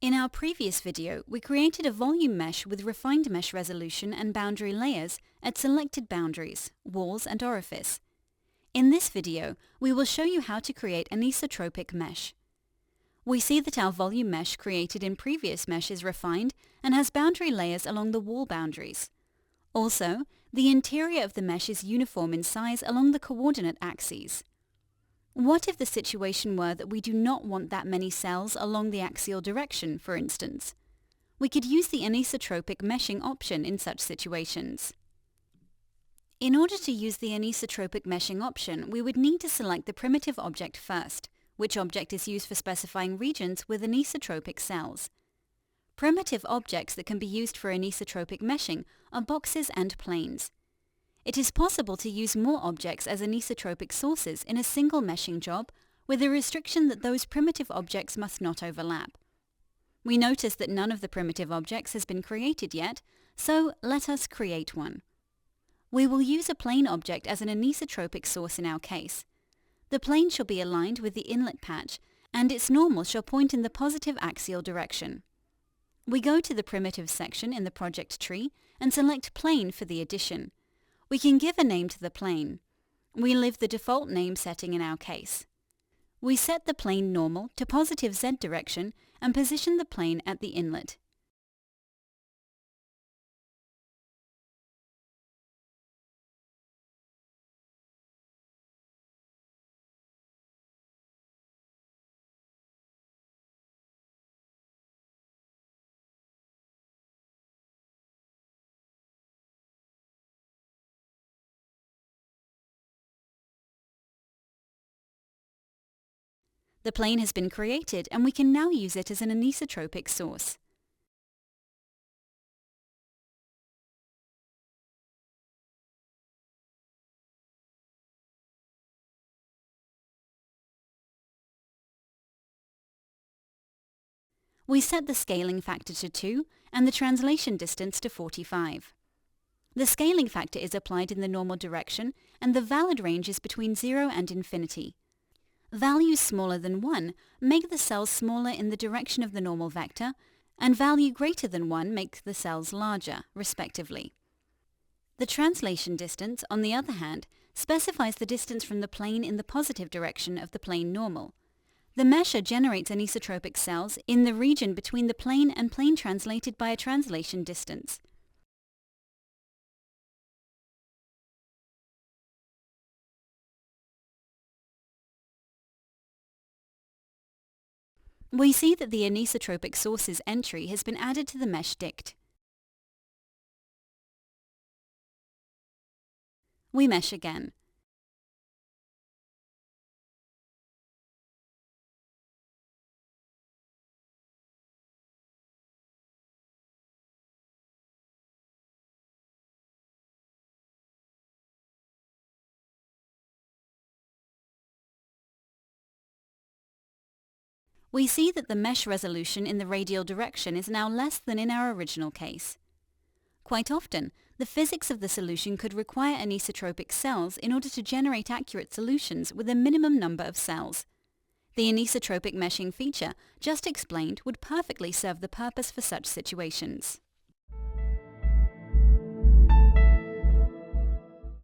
In our previous video, we created a volume mesh with refined mesh resolution and boundary layers at selected boundaries, walls and orifice. In this video, we will show you how to create an anisotropic mesh. We see that our volume mesh created in previous mesh is refined and has boundary layers along the wall boundaries. Also, the interior of the mesh is uniform in size along the coordinate axes. What if the situation were that we do not want that many cells along the axial direction, for instance? We could use the anisotropic meshing option in such situations. In order to use the anisotropic meshing option, we would need to select the primitive object first, which object is used for specifying regions with anisotropic cells. Primitive objects that can be used for anisotropic meshing are boxes and planes. It is possible to use more objects as anisotropic sources in a single meshing job with the restriction that those primitive objects must not overlap. We notice that none of the primitive objects has been created yet, so let us create one. We will use a plane object as an anisotropic source in our case. The plane shall be aligned with the inlet patch, and its normal shall point in the positive axial direction. We go to the primitive section in the project tree and select plane for the addition. We can give a name to the plane. We leave the default name setting in our case. We set the plane normal to positive Z direction and position the plane at the inlet. The plane has been created and we can now use it as an anisotropic source. We set the scaling factor to 2 and the translation distance to 45. The scaling factor is applied in the normal direction and the valid range is between 0 and infinity. Values smaller than 1 make the cells smaller in the direction of the normal vector, and value greater than 1 make the cells larger, respectively. The translation distance, on the other hand, specifies the distance from the plane in the positive direction of the plane normal. The mesher generates anisotropic cells in the region between the plane and plane translated by a translation distance. We see that the anisotropic sources entry has been added to the mesh dict. We mesh again. We see that the mesh resolution in the radial direction is now less than in our original case. Quite often, the physics of the solution could require anisotropic cells in order to generate accurate solutions with a minimum number of cells. The anisotropic meshing feature just explained would perfectly serve the purpose for such situations.